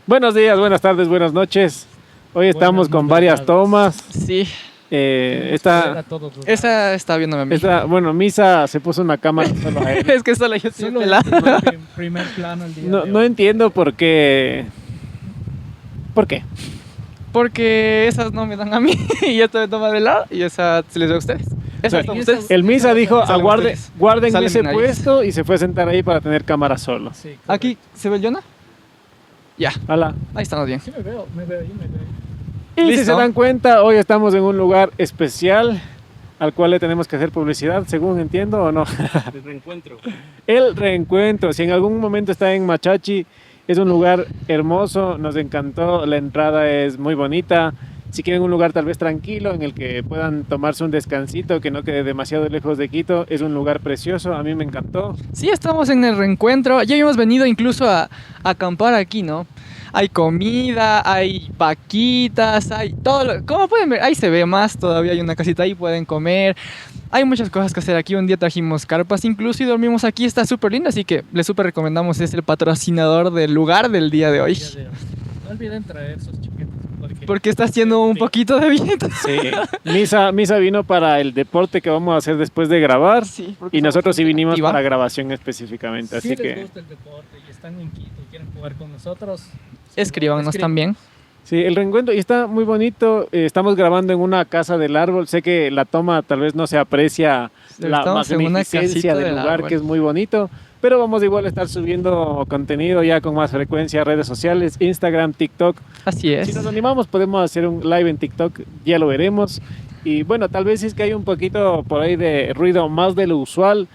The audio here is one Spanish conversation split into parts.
Buenos días, buenas tardes, buenas noches. Hoy estamos con varias tomas. Sí, Esta, esa está viéndome a mí. bueno, Misa se puso una cámara solo a él. Es que solo yo estoy Solo pelada. el primer plano el día No, de no hoy. entiendo por qué. ¿Por qué? Porque esas no me dan a mí. Y esta me toma de lado y esa se les da a ustedes. Esa O sea, son ustedes. El Misa dijo, Salen aguarde, ustedes. guarden Salen ese mi nariz. puesto y se fue a sentar ahí para tener cámara solo. Sí, correcto. Aquí, ¿se ve el Jonah? Ya, Hola. ahí estamos bien. Sí me veo, yo me veo. Y si Listo. se dan cuenta, hoy estamos en un lugar especial al cual le tenemos que hacer publicidad, según entiendo o no. De reencuentro. El reencuentro, si en algún momento está en Machachi, es un lugar hermoso, nos encantó, la entrada es muy bonita. Si quieren un lugar tal vez tranquilo en el que puedan tomarse un descansito, que no quede demasiado lejos de Quito, es un lugar precioso, a mí me encantó. Sí, estamos en el reencuentro. Ya habíamos venido incluso a acampar aquí, ¿no? Hay comida, hay vaquitas, hay todo. Como pueden ver, ahí se ve más. Todavía hay una casita ahí, pueden comer. Hay muchas cosas que hacer aquí. Un día trajimos carpas incluso y dormimos aquí. Está súper lindo, así que les súper recomendamos. Es el patrocinador del lugar del día de hoy. No olviden traer sus chiquetes. Porque está haciendo un poquito de viento. Sí. Misa vino para el deporte que vamos a hacer después de grabar Sí, porque y somos nosotros sí gente vinimos activa. para grabación específicamente, Si así les que gusta el deporte y están en Quito y quieren jugar con nosotros, Escríbanos también. sí, el reencuentro y está muy bonito. Estamos grabando en una casa del árbol. Sé que la toma tal vez no se aprecia la Estamos en una magnificencia casita del del lugar, árbol. que es muy bonito. Pero vamos igual a estar subiendo contenido ya con más frecuencia a redes sociales, Instagram, TikTok. Así es. Si nos animamos podemos hacer un live en TikTok, ya lo veremos. Y bueno, tal vez si es que hay un poquito por ahí de ruido más de lo usual,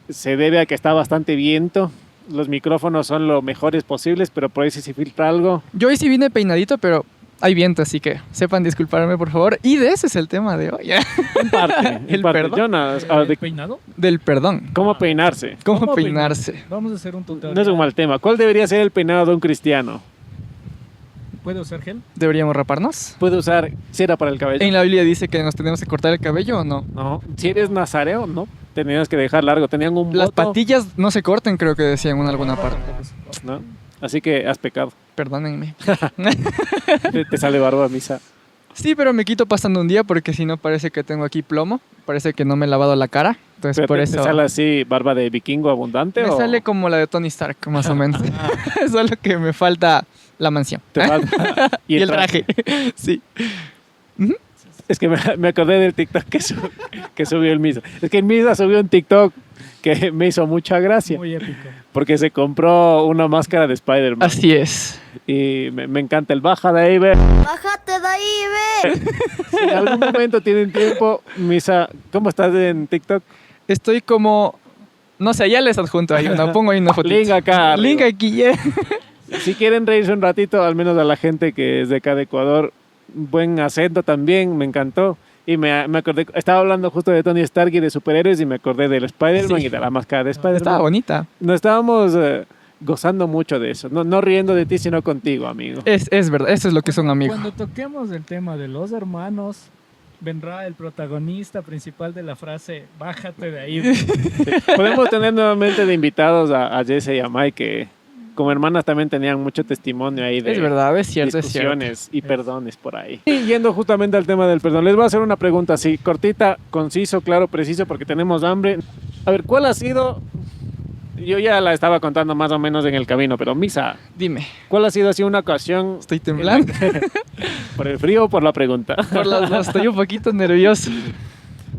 se debe a que está bastante viento. Los micrófonos son lo mejores posibles, pero por ahí si se filtra algo. Yo hoy sí vine peinadito, pero hay viento, así que sepan disculparme, por favor. Y de ese es el tema de hoy. En parte, El perdón. Jonas, ¿el peinado? Del perdón. ¿cómo peinarse? ¿Cómo peinarse? Vamos a hacer un tutorial. No es un mal tema. ¿Cuál debería ser el peinado de un cristiano? ¿Puede usar gel? ¿Deberíamos raparnos? ¿Puede usar cera para el cabello? En la Biblia dice que nos tenemos que cortar el cabello o no. No. Si eres nazareo, no. Tenías que dejar largo. Tenían un Las voto, patillas no se corten, creo que decían en alguna parte. ¿no? Así que has pecado. Perdónenme. Te sale barba, Misa. Sí, pero me quito pasando un día porque si no parece que tengo aquí plomo. Parece que no me he lavado la cara. Entonces Pero por te eso sale así, barba de vikingo abundante. me ¿o sale como la de Tony Stark, más o menos. Solo que me falta la mansión. te falta- Y el traje. Sí. Es que me acordé del TikTok que subió el Misa. Es que el Misa subió un TikTok que me hizo mucha gracia. Muy épico. Porque se compró una máscara de Spider-Man. Así es. Y me encanta el baja de ahí, ve. Bájate de ahí, ve. Si en algún momento tienen tiempo, Misa, ¿cómo estás en TikTok? Estoy como... No sé, ya les adjunto ahí una. Pongo ahí una fotito. Link acá. Link arriba. aquí, ya. Si quieren reírse un ratito, al menos a la gente que es de acá de Ecuador, buen acento también, me encantó. Y me acordé, estaba hablando justo de Tony Stark y de superhéroes y me acordé del Spider-Man Sí. y de la máscara de Spider-Man. Estaba bonita. Nos estábamos gozando mucho de eso. No riendo de ti, sino contigo, amigo. Es verdad, eso es lo que son amigos. Cuando toquemos el tema de los hermanos, vendrá el protagonista principal de la frase, bájate de ahí. Podemos tener nuevamente de invitados a Jesse y a Mike, que como hermanas también tenían mucho testimonio ahí de Es verdad, es cierto, es cierto. discusiones y perdones por ahí. Y yendo justamente al tema del perdón, les voy a hacer una pregunta así, cortita, conciso, claro, preciso, porque tenemos hambre. A ver, ¿cuál ha sido? Yo ya la estaba contando más o menos en el camino, pero Misa, Dime, ¿cuál ha sido así una ocasión? estoy temblando. ¿Por el frío o por la pregunta? Por las dos, estoy un poquito nervioso.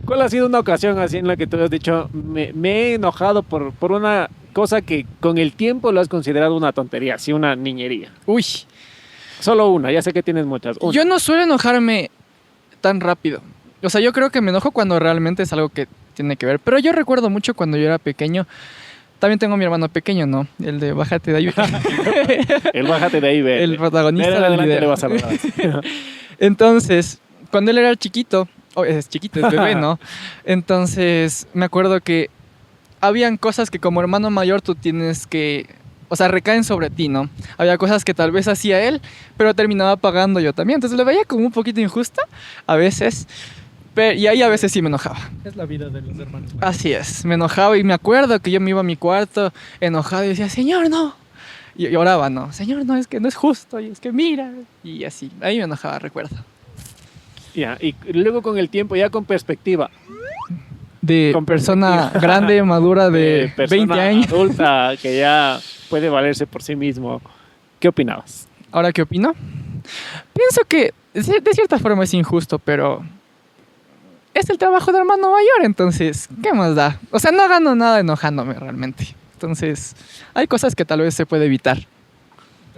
¿Cuál ha sido una ocasión así en la que tú has dicho, me he enojado por una cosa que con el tiempo lo has considerado una tontería, así una niñería? Uy, Solo una, ya sé que tienes muchas. Una. yo no suelo enojarme tan rápido. O sea, yo creo que me enojo cuando realmente es algo que tiene que ver. Pero yo recuerdo mucho cuando yo era pequeño. También tengo a mi hermano pequeño, ¿no? El de bájate de ahí. El bájate de ahí, ve. El protagonista Dale, del adelante, video. le vas a hablar. Entonces, cuando él era chiquito, es chiquito, es bebé, ¿no? Entonces, me acuerdo que habían cosas que como hermano mayor tú tienes que, o sea, recaen sobre ti, ¿no? Había cosas que tal vez hacía él, pero terminaba pagando yo también. Entonces, lo veía como un poquito injusta a veces, y ahí a veces sí me enojaba. Es la vida de los hermanos. Así es, me enojaba y me acuerdo que yo me iba a mi cuarto enojado y decía, señor, no. Y oraba, ¿no? Señor, no, es que no es justo, y es que mira. Y así, ahí me enojaba, recuerdo. Ya, y luego con el tiempo, ya con perspectiva, De Con persona grande, madura, de persona 20 años. adulta que ya puede valerse por sí mismo, ¿qué opinabas? ¿Ahora qué opino? Pienso que de cierta forma es injusto, pero es el trabajo de hermano mayor, entonces, ¿qué más da? O sea, no gano nada enojándome realmente. Entonces, hay cosas que tal vez se puede evitar. El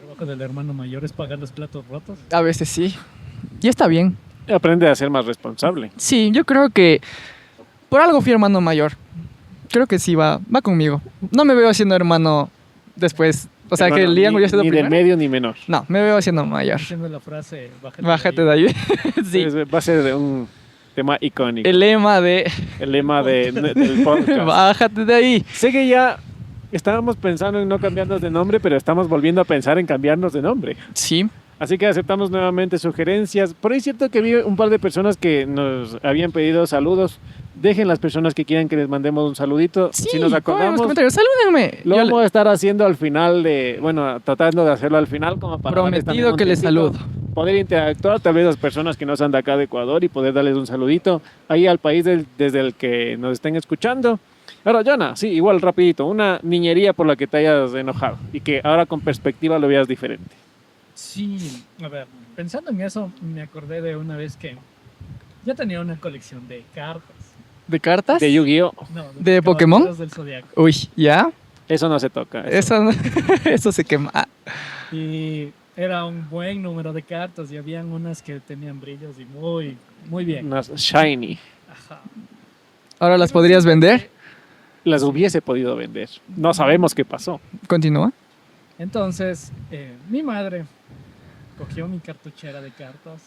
trabajo del hermano mayor es pagar los platos rotos. A veces sí. Y está bien. Aprende a ser más responsable. Sí, yo creo que por algo fui hermano mayor. Creo que sí va conmigo. No me veo siendo hermano después. O sea, que Hermano, el día yo siendo ni del primero. medio ni menor. No, me veo siendo mayor. Haciendo la frase, Bájate de ahí. Sí. Va a ser un tema icónico. El lema de El lema del podcast. bájate de ahí. Sé que ya estábamos pensando en no cambiarnos de nombre, pero estamos volviendo a pensar en cambiarnos de nombre. Sí. Así que aceptamos nuevamente sugerencias. Por ahí es cierto que vi un par de personas que nos habían pedido saludos. Dejen las personas que quieran que les mandemos un saludito. Sí, Si nos pongan en los acordamos, comentarios. Salúdenme. lo Yo vamos a estar haciendo al final bueno, tratando de hacerlo al final como para darles también prometido un que les tiempito, saludo. poder interactuar, tal vez las personas que no son de acá de Ecuador y poder darles un saludito ahí al país desde el que nos estén escuchando. Ahora, Jonah, sí, igual rapidito, una niñería por la que te hayas enojado y que ahora con perspectiva lo veas diferente. Sí, a ver, pensando en eso, me acordé de una vez que yo tenía una colección de cartas. ¿De cartas? De Yu-Gi-Oh! No, ¿De los Pokémon? Caballeros del Zodiaco. Uy, ¿ya? Eso no se toca. Eso, eso se quema. Ah, Y era un buen número de cartas y habían unas que tenían brillos y muy bien. Unas shiny. Ajá. ¿ahora las podrías vender? Las hubiese podido vender. No sabemos qué pasó. Continúa. Entonces, mi madre cogió mi cartuchera de cartas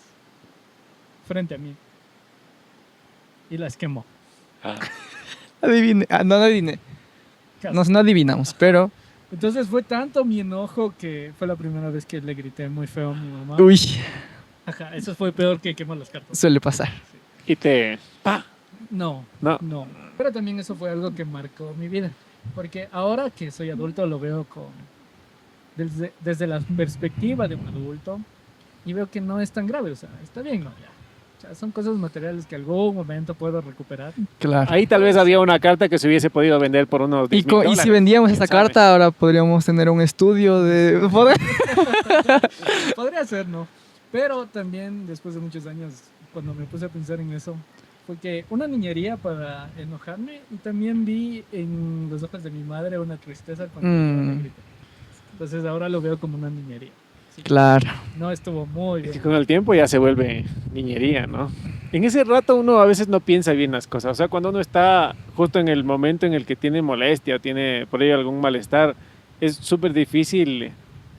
frente a mí y las quemó. Adivine. Ah, no adivine. Casi. No adivinamos, pero... Entonces fue tanto mi enojo que fue la primera vez que le grité muy feo a mi mamá. Uy, Ajá, eso fue peor que quemar las cartas. suele pasar. Y te... ¡Pa! No, No. no. Pero también eso fue algo que marcó mi vida. Porque ahora que soy adulto lo veo desde la perspectiva de un adulto y veo que no es tan grave. O sea, está bien, ¿no? Ya. O sea, son cosas materiales que algún momento puedo recuperar. Claro. Ahí tal vez había una carta que se hubiese podido vender por unos Y, $10,000. y si vendíamos esa ¿Quién sabe? carta, ahora podríamos tener un estudio de... Podría ser, ¿no? Pero también después de muchos años, cuando me puse a pensar en eso, fue que una niñería para enojarme y también vi en los ojos de mi madre una tristeza cuando yo le grité. Entonces ahora lo veo como una niñería. Sí, Claro. no estuvo muy Es que bien. con el tiempo ya se vuelve niñería, ¿no? En ese rato uno a veces no piensa bien las cosas. O sea, cuando uno está justo en el momento en el que tiene molestia o tiene por ahí algún malestar, es súper difícil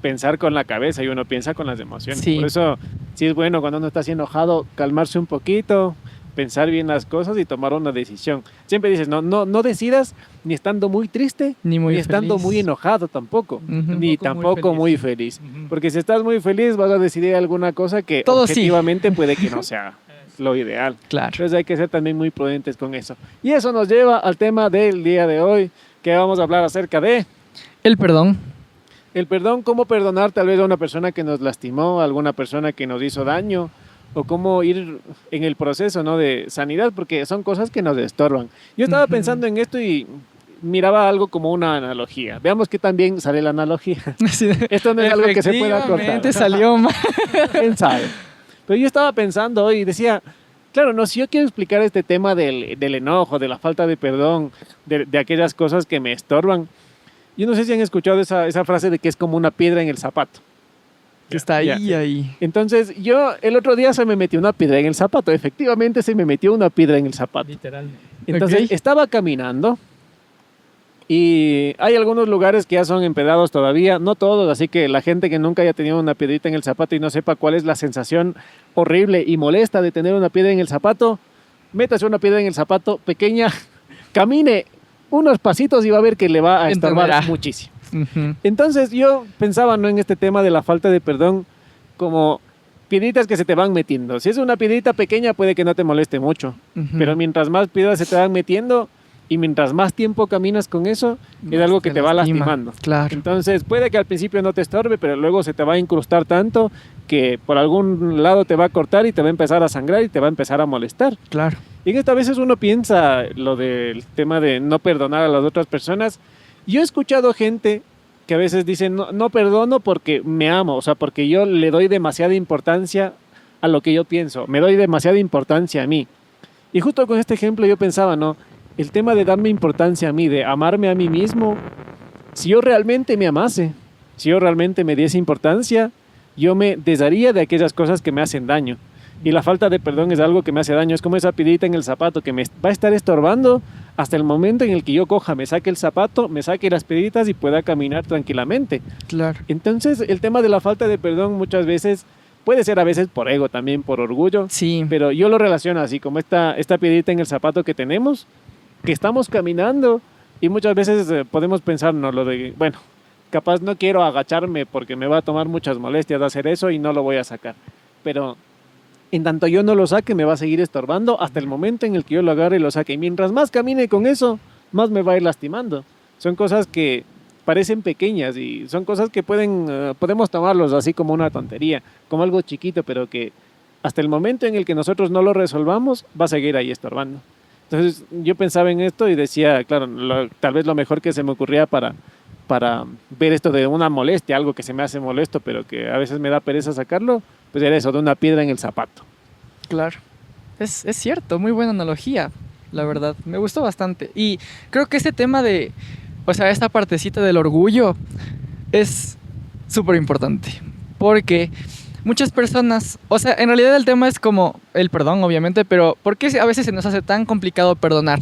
pensar con la cabeza y uno piensa con las emociones. Sí. Por eso, sí es bueno cuando uno está así enojado, calmarse un poquito, pensar bien las cosas y tomar una decisión. Siempre dices, no decidas ni estando muy triste, Ni muy ni estando feliz. muy enojado tampoco, Ujú. ni tampoco muy feliz. Ujú. Porque si estás muy feliz vas a decidir alguna cosa que Todo sí. objetivamente puede que no sea lo ideal. Claro. Entonces hay que ser también muy prudentes con eso. Y eso nos lleva al tema del día de hoy, que vamos a hablar acerca de El perdón. el perdón, cómo perdonar tal vez a una persona que nos lastimó, a alguna persona que nos hizo daño, o cómo ir en el proceso, ¿no?, de sanidad, porque son cosas que nos estorban. Yo estaba Ujú. pensando en esto y miraba algo como una analogía. Veamos qué también sale la analogía. Sí. Esto no es algo que se pueda Efectivamente, cortar. salió mal. ¿Quién sabe? Pero yo estaba pensando hoy y decía, claro, no, si yo quiero explicar este tema del enojo, de la falta de perdón, de aquellas cosas que me estorban, yo no sé si han escuchado esa frase de que es como una piedra en el zapato. Que está ahí, Ya. ahí. Entonces, yo el otro día se me metió una piedra en el zapato. Efectivamente, se me metió una piedra en el zapato. Literalmente. Entonces, Ok. estaba caminando y hay algunos lugares que ya son empedrados todavía, no todos, así que la gente que nunca haya tenido una piedrita en el zapato y no sepa cuál es la sensación horrible y molesta de tener una piedra en el zapato, métase una piedra en el zapato pequeña, camine unos pasitos y va a ver que le va a estorbar Entenderá. muchísimo. Ujú. Entonces yo pensaba, ¿no?, en este tema de la falta de perdón como piedritas que se te van metiendo. Si es una piedrita pequeña puede que no te moleste mucho, Ujú. pero mientras más piedras se te van metiendo, Y mientras más tiempo caminas con eso, es algo que te va lastima. lastimando. Claro, Entonces puede que al principio no te estorbe, pero luego se te va a incrustar tanto que por algún lado te va a cortar y te va a empezar a sangrar y te va a empezar a molestar. claro. Y en esto a veces uno piensa lo del tema de no perdonar a las otras personas. Yo he escuchado gente que a veces dice, no, no perdono porque me amo, o sea, porque yo le doy demasiada importancia a lo que yo pienso, me doy demasiada importancia a mí. Y justo con este ejemplo yo pensaba, ¿no? El tema de darme importancia a mí, de amarme a mí mismo, si yo realmente me amase, si yo realmente me diese importancia, yo me desharía de aquellas cosas que me hacen daño. Y la falta de perdón es algo que me hace daño. Es como esa piedrita en el zapato que me va a estar estorbando hasta el momento en el que yo coja, me saque el zapato, me saque las piedritas y pueda caminar tranquilamente. Claro. Entonces, el tema de la falta de perdón muchas veces puede ser a veces por ego, también por orgullo. Sí, Pero yo lo relaciono así, como esta piedrita en el zapato que tenemos, que estamos caminando y muchas veces podemos pensar, no, lo de, bueno, capaz no quiero agacharme porque me va a tomar muchas molestias de hacer eso y no lo voy a sacar. Pero en tanto yo no lo saque, me va a seguir estorbando hasta el momento en el que yo lo agarre y lo saque. Y mientras más camine con eso, más me va a ir lastimando. Son cosas que parecen pequeñas y son cosas que podemos tomarlos así como una tontería, como algo chiquito, pero que hasta el momento en el que nosotros no lo resolvamos, va a seguir ahí estorbando. Entonces yo pensaba en esto y decía, claro, tal vez lo mejor que se me ocurría para ver esto de una molestia, algo que se me hace molesto, pero que a veces me da pereza sacarlo, pues era eso, de una piedra en el zapato. claro. Es cierto, muy buena analogía, la verdad. Me gustó bastante. Y creo que este tema de, o sea, esta partecita del orgullo es súper importante. Porque muchas personas, o sea, en realidad el tema es como el perdón, obviamente, pero ¿por qué a veces se nos hace tan complicado perdonar?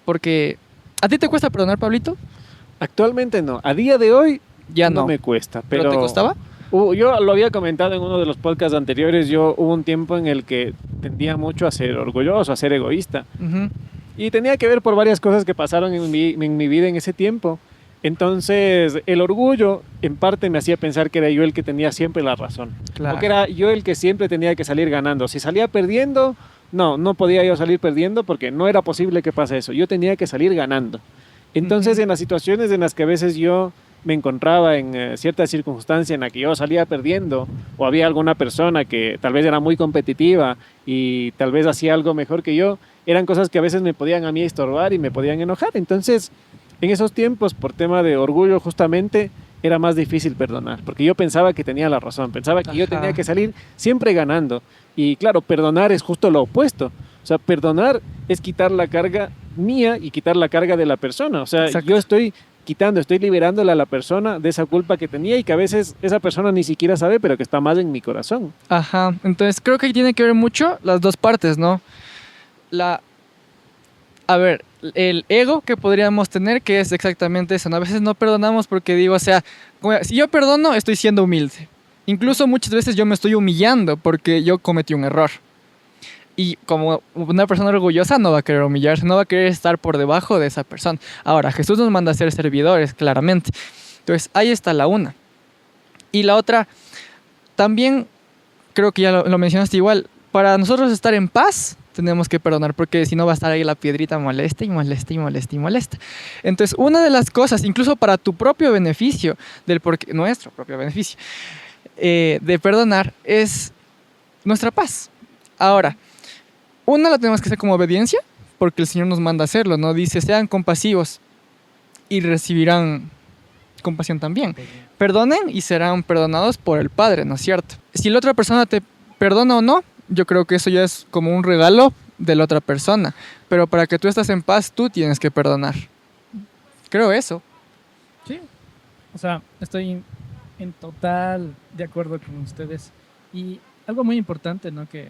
Porque, ¿a ti te cuesta perdonar, Pablito? Actualmente no, a día de hoy Ya no no. me cuesta, ¿Pero te costaba? Yo lo había comentado en uno de los podcasts anteriores, hubo un tiempo en el que tendía mucho a ser orgulloso, a ser egoísta. Ujú. Y tenía que ver por varias cosas que pasaron en mi vida en ese tiempo. Entonces, el orgullo en parte me hacía pensar que era yo el que tenía siempre la razón. Claro. O que era yo el que siempre tenía que salir ganando. Si salía perdiendo, no podía yo salir perdiendo porque no era posible que pase eso. Yo tenía que salir ganando. Entonces, Ujú. en las situaciones en las que a veces yo me encontraba en cierta circunstancia en la que yo salía perdiendo o había alguna persona que tal vez era muy competitiva y tal vez hacía algo mejor que yo, eran cosas que a veces me podían a mí estorbar y me podían enojar. Entonces, en esos tiempos, por tema de orgullo justamente, era más difícil perdonar, porque yo pensaba que tenía la razón, pensaba que yo Ajá. tenía que salir siempre ganando. Y claro, perdonar es justo lo opuesto. O sea, perdonar es quitar la carga mía y quitar la carga de la persona. O sea, Exacto. yo estoy estoy liberándole a la persona de esa culpa que tenía y que a veces esa persona ni siquiera sabe, pero que está más en mi corazón. Ajá, entonces creo que ahí tiene que ver mucho las dos partes, ¿no? A ver, el ego que podríamos tener, que es exactamente eso, ¿no? A veces no perdonamos porque digo, o sea, si yo perdono, estoy siendo humilde. Incluso muchas veces yo me estoy humillando porque yo cometí un error. Y como una persona orgullosa no va a querer humillarse, no va a querer estar por debajo de esa persona. Ahora, Jesús nos manda a ser servidores, claramente. Entonces, ahí está la una. Y la otra, también creo que ya lo mencionaste igual, para nosotros estar en paz tenemos que perdonar, porque si no va a estar ahí la piedrita molesta y molesta y molesta y molesta. Entonces, una de las cosas, incluso para tu propio beneficio, nuestro propio beneficio, de perdonar, es nuestra paz. Ahora, una la tenemos que hacer como obediencia, porque el Señor nos manda a hacerlo, ¿no? Dice, sean compasivos y recibirán compasión también. Perdonen y serán perdonados por el Padre, ¿no es cierto? Si la otra persona te perdona o no, yo creo que eso ya es como un regalo de la otra persona. Pero para que tú estés en paz, tú tienes que perdonar. Creo eso. Sí, o sea, estoy en total de acuerdo con ustedes. Y algo muy importante, ¿no? que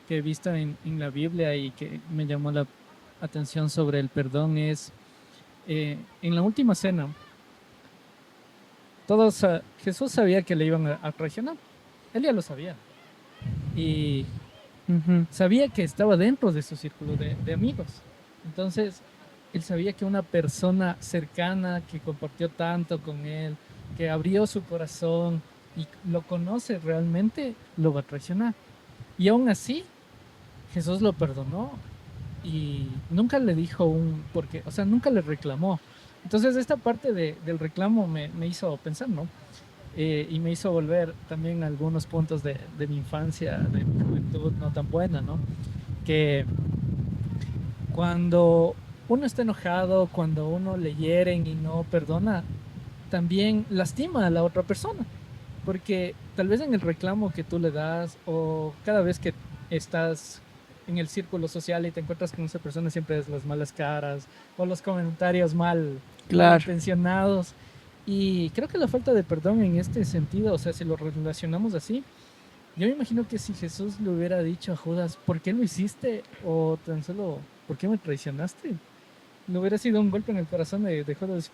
he visto en la Biblia y que me llamó la atención sobre el perdón es en la última cena. Jesús sabía que le iban a traicionar. Él ya lo sabía. Y Ujú. sabía que estaba dentro de su círculo de amigos. Entonces, él sabía que una persona cercana que compartió tanto con él, que abrió su corazón y lo conoce realmente, lo va a traicionar. Y aún así, Jesús lo perdonó y nunca le dijo porque, o sea, nunca le reclamó. Entonces esta parte del reclamo me hizo pensar, ¿no? Y me hizo volver también a algunos puntos de mi infancia, de mi juventud no tan buena, ¿no? Que cuando uno está enojado, cuando uno le hieren y no perdona, también lastima a la otra persona. Porque tal vez en el reclamo que tú le das o cada vez que estás en el círculo social y te encuentras con esa persona, siempre es las malas caras o los comentarios mal Claro. intencionados. Y creo que la falta de perdón en este sentido, o sea, si lo relacionamos así, yo me imagino que si Jesús le hubiera dicho a Judas, ¿por qué lo hiciste? O tan solo, ¿por qué me traicionaste? Le hubiera sido un golpe en el corazón de Judas,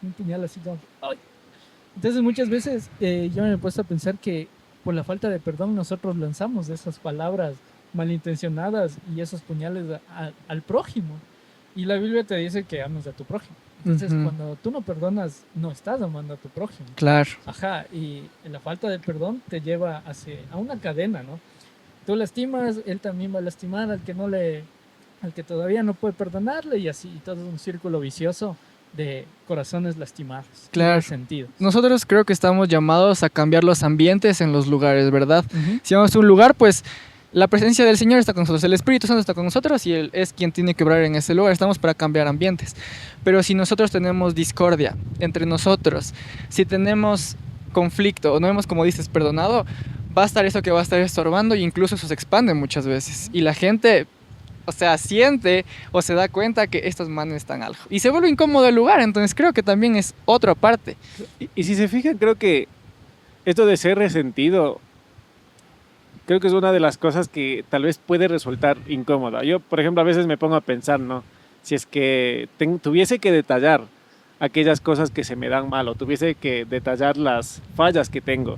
un puñal así como, ¡ay! Entonces muchas veces yo me he puesto a pensar que por la falta de perdón nosotros lanzamos esas palabras malintencionadas y esos puñales al prójimo. Y la Biblia te dice que ames a tu prójimo. Entonces cuando tú no perdonas, no estás amando a tu prójimo. Claro. Ajá, y la falta de perdón te lleva a una cadena, ¿no? Tú lastimas, él también va a lastimar al que todavía no puede perdonarle y así, y todo es un círculo vicioso de corazones lastimados. Claro. Sentido. Nosotros creo que estamos llamados a cambiar los ambientes en los lugares, ¿verdad? Si vamos a un lugar, pues la presencia del Señor está con nosotros, el Espíritu Santo está con nosotros y Él es quien tiene que obrar en ese lugar. Estamos para cambiar ambientes. Pero si nosotros tenemos discordia entre nosotros, si tenemos conflicto o no hemos, como dices, perdonado, va a estar eso que va a estar estorbando y incluso eso se expande muchas veces. Y la gente, o sea, siente o se da cuenta que estos manes están algo. Y se vuelve incómodo el lugar, entonces creo que también es otra parte. Y si se fijan, creo que esto de ser resentido, creo que es una de las cosas que tal vez puede resultar incómoda. Yo, por ejemplo, a veces me pongo a pensar, ¿no? Si es que tuviese que detallar aquellas cosas que se me dan mal o tuviese que detallar las fallas que tengo.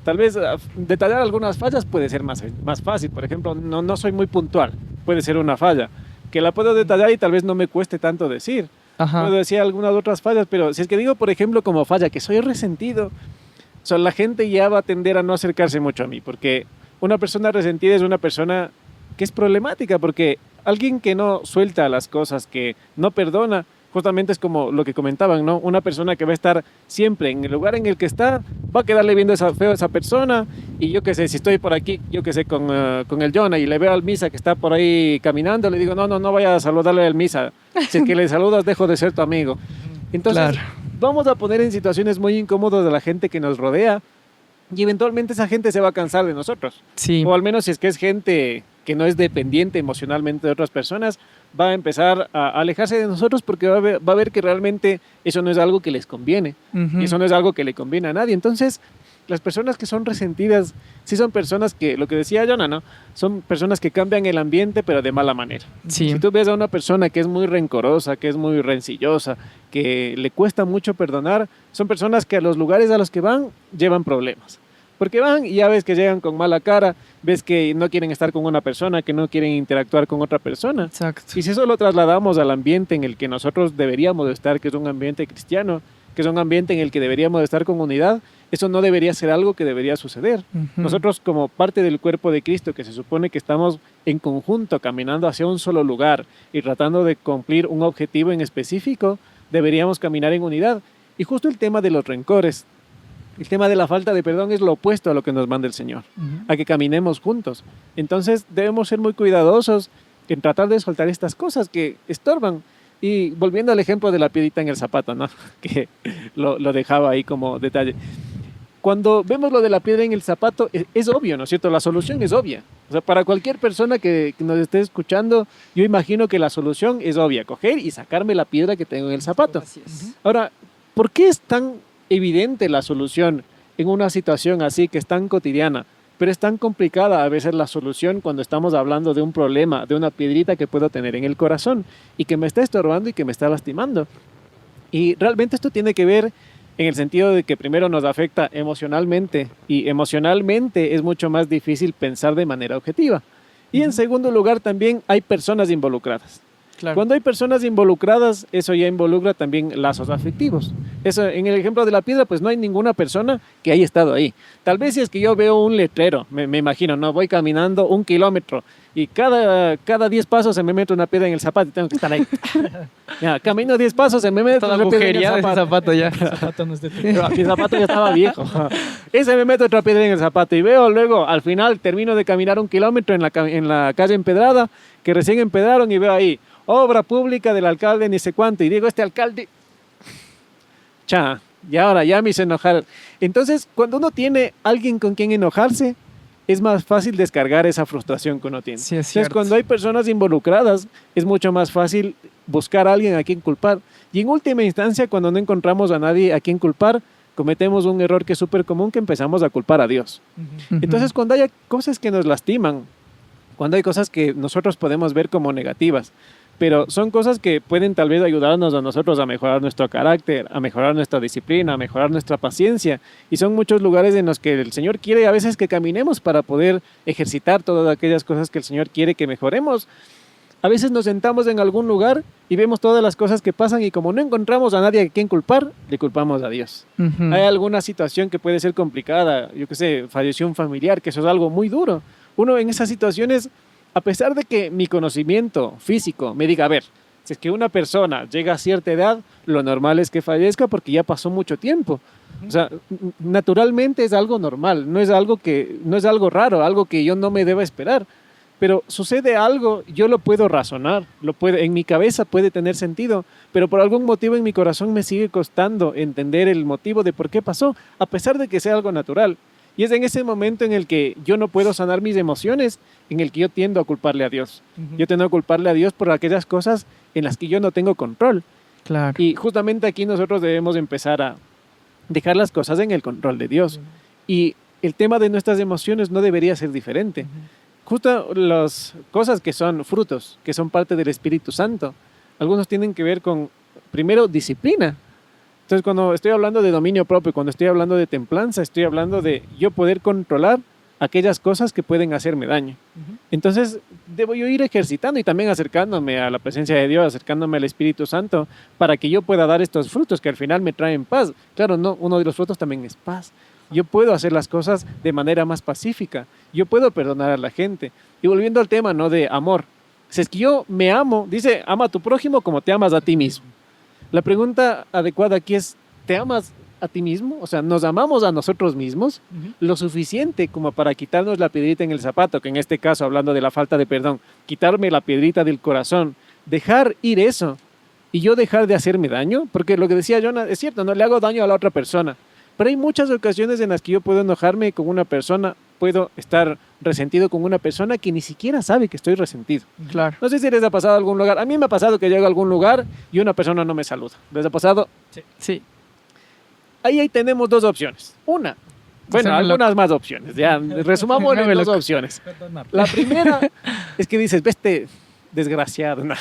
Tal vez detallar algunas fallas puede ser más fácil. Por ejemplo, no soy muy puntual. Puede ser una falla que la puedo detallar y tal vez no me cueste tanto decir. Ajá. Puedo decir algunas otras fallas, pero si es que digo, por ejemplo, como falla, que soy resentido, o sea, la gente ya va a tender a no acercarse mucho a mí, porque una persona resentida es una persona que es problemática, porque alguien que no suelta las cosas, que no perdona, justamente es como lo que comentaban, ¿no? Una persona que va a estar siempre en el lugar en el que está, va a quedarle viendo feo a esa persona, y yo qué sé, si estoy por aquí, yo qué sé, con el Jonah y le veo al Misa que está por ahí caminando, le digo, no vaya a saludarle al Misa, si es que le saludas dejo de ser tu amigo. Entonces, Claro. vamos a poner en situaciones muy incómodas a la gente que nos rodea, y eventualmente esa gente se va a cansar de nosotros. Sí. O al menos si es que es gente que no es dependiente emocionalmente de otras personas, va a empezar a alejarse de nosotros porque va a ver que realmente eso no es algo que les conviene. Ujú. Y eso no es algo que le conviene a nadie. Entonces, las personas que son resentidas, sí son personas que, lo que decía Jonah, ¿no? Son personas que cambian el ambiente, pero de mala manera. Sí. Si tú ves a una persona que es muy rencorosa, que es muy rencillosa, que le cuesta mucho perdonar, son personas que a los lugares a los que van llevan problemas. Porque van y ya ves que llegan con mala cara, ves que no quieren estar con una persona, que no quieren interactuar con otra persona. Exacto. Y si eso lo trasladamos al ambiente en el que nosotros deberíamos de estar, que es un ambiente cristiano, que es un ambiente en el que deberíamos de estar con unidad, eso no debería ser algo que debería suceder. Ujú. Nosotros como parte del cuerpo de Cristo, que se supone que estamos en conjunto caminando hacia un solo lugar y tratando de cumplir un objetivo en específico, deberíamos caminar en unidad. Y justo el tema de los rencores, el tema de la falta de perdón es lo opuesto a lo que nos manda el Señor, Ujú. a que caminemos juntos. Entonces debemos ser muy cuidadosos en tratar de soltar estas cosas que estorban. Y volviendo al ejemplo de la piedrita en el zapato, ¿no? Que lo dejaba ahí como detalle. Cuando vemos lo de la piedra en el zapato, es obvio, ¿no es cierto? La solución es obvia. O sea, para cualquier persona que nos esté escuchando, yo imagino que la solución es obvia, coger y sacarme la piedra que tengo en el zapato. Así es. Ahora, ¿por qué es tan evidente la solución en una situación así que es tan cotidiana, pero es tan complicada a veces la solución cuando estamos hablando de un problema, de una piedrita que puedo tener en el corazón y que me está estorbando y que me está lastimando? Y realmente esto tiene que ver en el sentido de que primero nos afecta emocionalmente y emocionalmente es mucho más difícil pensar de manera objetiva. Y en segundo lugar también hay personas involucradas. Claro. Cuando hay personas involucradas, eso ya involucra también lazos afectivos. Eso, en el ejemplo de la piedra, pues no hay ninguna persona que haya estado ahí. Tal vez si es que yo veo un letrero, me imagino, no voy caminando 1 kilómetro Y cada 10 pasos se me mete una piedra en el zapato y tengo que estar ahí. Ya, camino 10 pasos, se me mete Toda otra piedra en el agujereada ese zapato ya. El zapato no es de tu. Pero mi zapato ya estaba viejo. Y se me mete otra piedra en el zapato. Y veo luego, al final, termino de caminar 1 kilómetro en la calle empedrada, que recién empedraron, y veo ahí, obra pública del alcalde ni sé cuánto. Y digo, este alcalde... Cha, y ahora ya me hizo enojar. Entonces, cuando uno tiene alguien con quien enojarse, es más fácil descargar esa frustración que uno tiene. Sí, es Entonces, cierto. cuando hay personas involucradas, es mucho más fácil buscar a alguien a quien culpar. Y en última instancia, cuando no encontramos a nadie a quien culpar, cometemos un error que es súper común, que empezamos a culpar a Dios. Ujú. Ujú. Entonces, cuando hay cosas que nos lastiman, cuando hay cosas que nosotros podemos ver como negativas, pero son cosas que pueden tal vez ayudarnos a nosotros a mejorar nuestro carácter, a mejorar nuestra disciplina, a mejorar nuestra paciencia. Y son muchos lugares en los que el Señor quiere a veces que caminemos para poder ejercitar todas aquellas cosas que el Señor quiere que mejoremos. A veces nos sentamos en algún lugar y vemos todas las cosas que pasan, y como no encontramos a nadie a quien culpar, le culpamos a Dios. Ujú. Hay alguna situación que puede ser complicada, yo qué sé, falleció un familiar, que eso es algo muy duro. Uno en esas situaciones, a pesar de que mi conocimiento físico me diga, a ver, si es que una persona llega a cierta edad, lo normal es que fallezca porque ya pasó mucho tiempo. O sea, naturalmente es algo normal, no es algo raro, algo que yo no me deba esperar. Pero sucede algo, yo lo puedo razonar, en mi cabeza puede tener sentido, pero por algún motivo en mi corazón me sigue costando entender el motivo de por qué pasó, a pesar de que sea algo natural. Y es en ese momento en el que yo no puedo sanar mis emociones, en el que yo tiendo a culparle a Dios. Ujú. Yo tiendo a culparle a Dios por aquellas cosas en las que yo no tengo control. Claro. Y justamente aquí nosotros debemos empezar a dejar las cosas en el control de Dios. Y el tema de nuestras emociones no debería ser diferente. Ujú. Justo las cosas que son frutos, que son parte del Espíritu Santo, algunos tienen que ver con, primero, disciplina. Entonces, cuando estoy hablando de dominio propio, cuando estoy hablando de templanza, estoy hablando de yo poder controlar aquellas cosas que pueden hacerme daño. Ujú. Entonces, debo yo ir ejercitando y también acercándome a la presencia de Dios, acercándome al Espíritu Santo, para que yo pueda dar estos frutos que al final me traen paz. Claro, no, uno de los frutos también es paz. Yo puedo hacer las cosas de manera más pacífica. Yo puedo perdonar a la gente. Y volviendo al tema, ¿no?, de amor. Si es que yo me amo, dice, ama a tu prójimo como te amas a ti mismo. La pregunta adecuada aquí es, ¿te amas a ti mismo? O sea, ¿nos amamos a nosotros mismos Ujú. lo suficiente como para quitarnos la piedrita en el zapato? Que en este caso, hablando de la falta de perdón, quitarme la piedrita del corazón, dejar ir eso y yo dejar de hacerme daño. Porque lo que decía Jonah es cierto, no le hago daño a la otra persona. Pero hay muchas ocasiones en las que yo puedo enojarme con una persona, puedo estar resentido con una persona que ni siquiera sabe que estoy resentido. Claro. No sé si les ha pasado a algún lugar. A mí me ha pasado que llego a algún lugar y una persona no me saluda. ¿Les ha pasado? Sí. Ahí tenemos dos opciones. Una, bueno, Hacerme algunas más opciones. Ya, resumamos en Hacerme dos loco. opciones. Perdonar. La primera es que dices, veste desgraciado. No.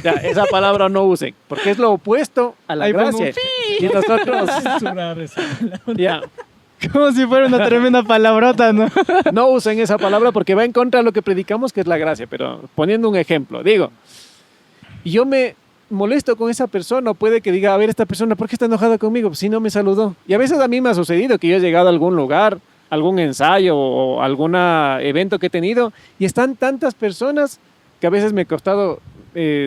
Ya, esa palabra no usen, porque es lo opuesto a la Ahí pongo un gracia. Y nosotros, Censurar eso. ya, Como si fuera una tremenda palabrota, ¿no? no usen esa palabra porque va en contra de lo que predicamos, que es la gracia. Pero poniendo un ejemplo, digo, yo me molesto con esa persona, o puede que diga, a ver, esta persona, ¿por qué está enojada conmigo? Pues si no me saludó. Y a veces a mí me ha sucedido que yo he llegado a algún lugar, algún ensayo o algún evento que he tenido, y están tantas personas que a veces me ha costado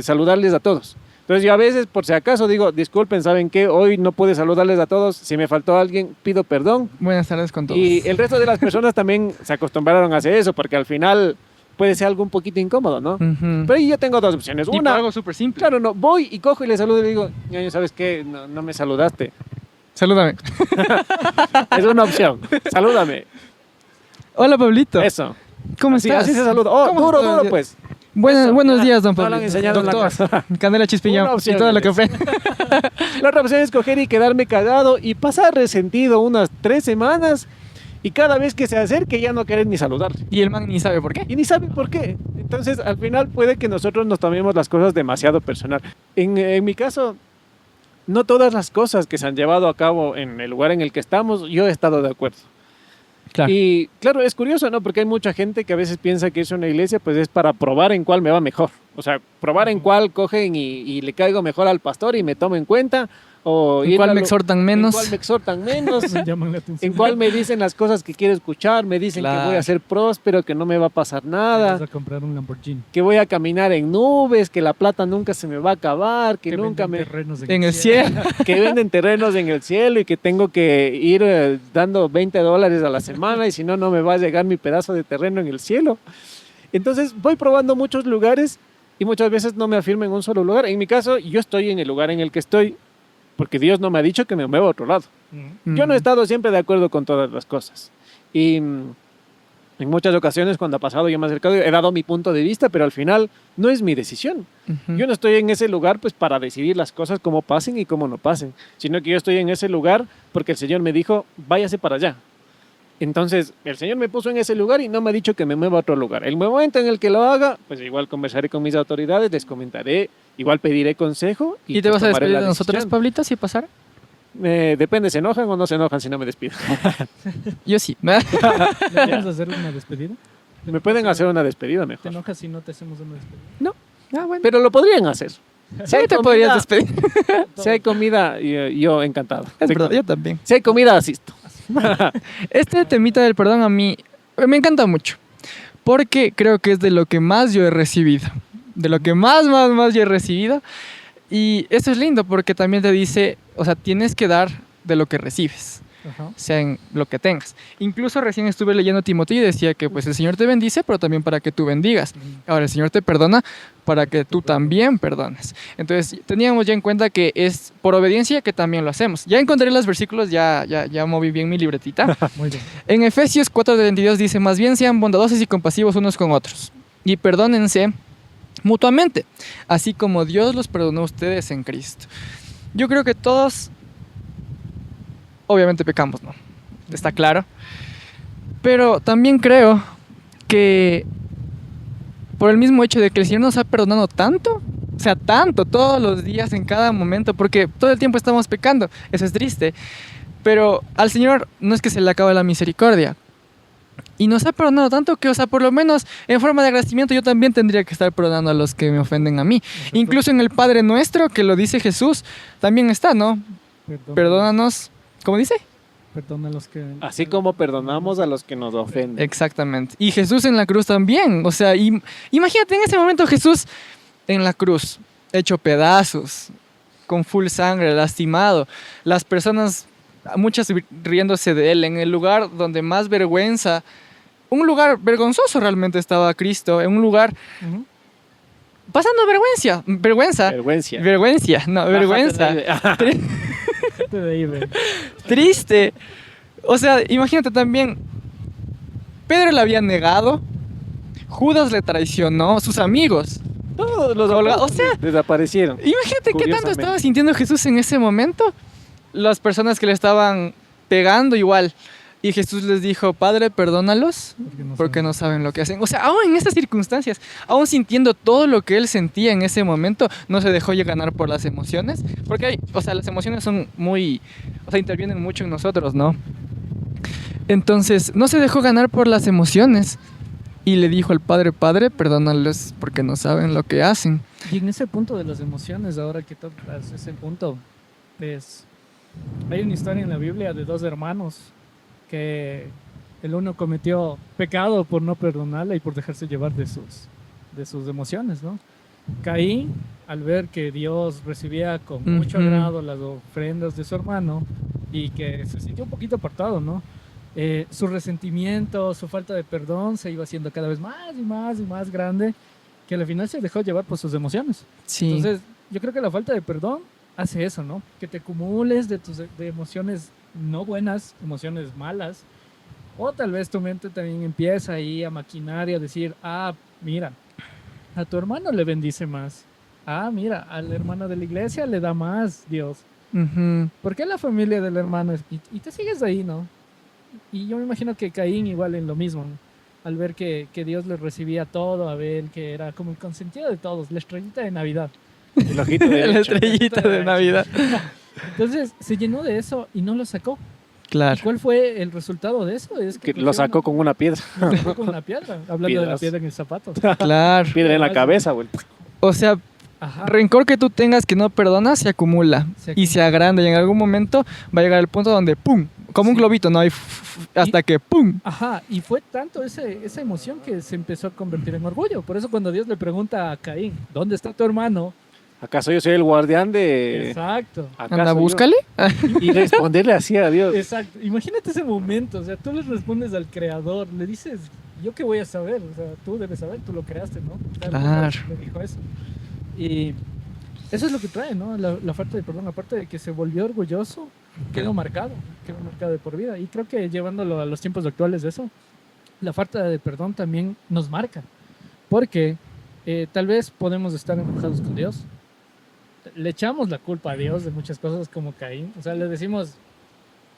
saludarles a todos. Entonces yo a veces, por si acaso, digo, disculpen, ¿saben qué? Hoy no pude saludarles a todos, si me faltó alguien, pido perdón. Buenas tardes con todos. Y el resto de las personas también se acostumbraron a hacer eso, porque al final puede ser algo un poquito incómodo, ¿no? Ujú. Pero ahí yo tengo dos opciones. Y por Una, algo súper simple. claro, no, voy y cojo y le saludo y le digo, ñaño, ¿sabes qué? No me saludaste. Salúdame. Es una opción. Salúdame. Hola, Pablito. Eso. ¿Cómo Así, estás? así se saluda. Oh, ¿Cómo duro, estás? duro, pues. Eso, Buenos ya, días, don no lo Pablo. han enseñado en la Doctor, casa. canela chispiñón Una y opción todo lo que eres. ofrece. La otra opción es coger y quedarme callado y pasar resentido unas 3 semanas, y cada vez que se acerque ya no querer ni saludarle. Y el man ni sabe por qué. Y ni sabe por qué. Entonces, al final puede que nosotros nos tomemos las cosas demasiado personal. En mi caso, no todas las cosas que se han llevado a cabo en el lugar en el que estamos, yo he estado de acuerdo. Claro. Y claro, es curioso, ¿no? Porque hay mucha gente que a veces piensa que es una iglesia, pues es para probar en cuál me va mejor. O sea, probar en cuál cogen y le caigo mejor al pastor y me tomo en cuenta, O ¿En ir cuál a me lo- exhortan ¿En menos? cuál me exhortan menos? Me llaman la atención. ¿En cuál me dicen las cosas que quiero escuchar? Me dicen que voy Claro. a ser próspero, que no me va a pasar Vas nada, a comprar un Lamborghini. que voy a caminar en nubes, que la plata nunca se me va a acabar, que nunca venden me... terrenos En el cielo. que venden terrenos en el cielo y que tengo que ir dando $20 a la semana y si no, no me va a llegar mi pedazo de terreno en el cielo. Entonces voy probando muchos lugares y muchas veces no me afirmo en un solo lugar. En mi caso, yo estoy en el lugar en el que estoy porque Dios no me ha dicho que me mueva a otro lado. Yo no he estado siempre de acuerdo con todas las cosas. Y en muchas ocasiones cuando ha pasado yo me he acercado, he dado mi punto de vista, pero al final no es mi decisión. Ujú. Yo no estoy en ese lugar pues para decidir las cosas como pasen y como no pasen, sino que yo estoy en ese lugar porque el Señor me dijo, váyase para allá. Entonces, el Señor me puso en ese lugar y no me ha dicho que me mueva a otro lugar. El momento en el que lo haga, pues igual conversaré con mis autoridades, les comentaré, igual pediré consejo. ¿Y te pues, vas a tomaré despedir la de nosotros, decisión. Pablito, si pasara? Depende, ¿se enojan o no se enojan si no me despido? Yo sí. ¿Le vamos a hacer una despedida? Me pueden hacer una despedida ¿Te mejor. enojas si no te hacemos una despedida? Ah, bueno. Pero lo podrían hacer. Si hay Sí, te podrías comida, despedir. si hay comida, yo encantado. Es verdad, yo también. Si hay comida, asisto. Este temita del perdón a mí me encanta mucho. Porque creo que es de lo que más yo he recibido. De lo que más yo he recibido. Y eso es lindo porque también te dice, o sea, tienes que dar de lo que recibes. Ajá. Sea en lo que tengas. Incluso recién estuve leyendo Timoteo y decía que pues el Señor te bendice, pero también para que tú bendigas. Ahora el Señor te perdona para que tú también perdones. Entonces teníamos ya en cuenta que es por obediencia que también lo hacemos. Ya encontré los versículos, ya moví bien mi libretita. Muy bien. En Efesios 4:22 dice, más bien sean bondadosos y compasivos unos con otros y perdónense mutuamente, así como Dios los perdonó a ustedes en Cristo. Yo creo que todos obviamente pecamos, ¿no? Está claro. Pero también creo que por el mismo hecho de que el Señor nos ha perdonado tanto, o sea, tanto, todos los días, en cada momento, porque todo el tiempo estamos pecando, eso es triste, pero al Señor no es que se le acabe la misericordia. Y nos ha perdonado tanto que, o sea, por lo menos en forma de agradecimiento yo también tendría que estar perdonando a los que me ofenden a mí. Incluso en el Padre Nuestro, que lo dice Jesús, también está, ¿no? Perdónanos, ¿cómo dice? Perdona a los que... Así como perdonamos a los que nos ofenden. Exactamente. Y Jesús en la cruz también. O sea, imagínate en ese momento Jesús en la cruz, hecho pedazos, con full sangre, lastimado. Las personas, muchas riéndose de él, en el lugar donde más vergüenza, un lugar vergonzoso realmente estaba Cristo, en un lugar Ujú. pasando vergüenza. Vete de ahí, ve. Triste. O sea, imagínate también, Pedro le había negado, Judas le traicionó, sus amigos. Todos los Colgados, o sea, desaparecieron. Imagínate qué tanto Curiosamente. estaba sintiendo Jesús en ese momento. Las personas que le estaban pegando igual. Y Jesús les dijo, Padre, perdónalos porque no saben lo que hacen. O sea, aún en esas circunstancias, aún sintiendo todo lo que él sentía en ese momento, no se dejó ganar por las emociones. Porque hay, o sea, las emociones son muy, o sea, intervienen mucho en nosotros, ¿no? Entonces, no se dejó ganar por las emociones. Y le dijo al Padre, Padre, perdónalos porque no saben lo que hacen. Y en ese punto de las emociones, ahora que tocas ese punto, hay una historia en la Biblia de dos hermanos que el uno cometió pecado por no perdonarle y por dejarse llevar de sus emociones, ¿no? Caín, al ver que Dios recibía con mucho Ujú. agrado las ofrendas de su hermano y que se sintió un poquito apartado, ¿no? Su resentimiento, su falta de perdón se iba haciendo cada vez más y más y más grande, que al final se dejó llevar por sus emociones. Sí. Entonces, yo creo que la falta de perdón hace eso, ¿no? Que te acumules de emociones no buenas, emociones malas, o tal vez tu mente también empieza ahí a maquinar y a decir, mira, a tu hermano le bendice más. Mira, al hermano de la iglesia le da más Dios. Ujú. ¿Por qué la familia del hermano? Y te sigues ahí, ¿no? Y yo me imagino que Caín igual en lo mismo, ¿no? Al ver que Dios le recibía todo, a ver que era como el consentido de todos, la estrellita de Navidad. El ojito La derecho. estrellita de Navidad. Entonces se llenó de eso y no lo sacó. Claro. ¿Y cuál fue el resultado de eso? Es Que que lo sacó con una piedra. lo sacó con una piedra, hablando de la Piedras. piedra en el zapato. Claro. Piedra en la cabeza, güey. O sea, Ajá. Rencor que tú tengas que no perdonas se acumula Se y se agranda y en algún momento va a llegar el punto donde ¡pum! Como un Sí. globito, ¿no? Hasta que ¡pum! Ajá, y fue tanto esa emoción que se empezó a convertir en orgullo. Por eso cuando Dios le pregunta a Caín, ¿dónde está tu hermano? ¿Acaso yo soy el guardián de...? Exacto. ¿Acaso Anda, yo? búscale. Y responderle así a Dios. Exacto. Imagínate ese momento. O sea, tú le respondes al creador, le dices, ¿yo qué voy a saber? O sea, tú debes saber, tú lo creaste, ¿no? O sea, Claro. le dijo eso. Y eso es lo que trae, ¿no? La falta de perdón, aparte de que se volvió orgulloso, quedó marcado de por vida. Y creo que llevándolo a los tiempos actuales de eso, la falta de perdón también nos marca. Porque tal vez podemos estar enojados con Dios. Le echamos la culpa a Dios de muchas cosas como Caín. O sea, le decimos,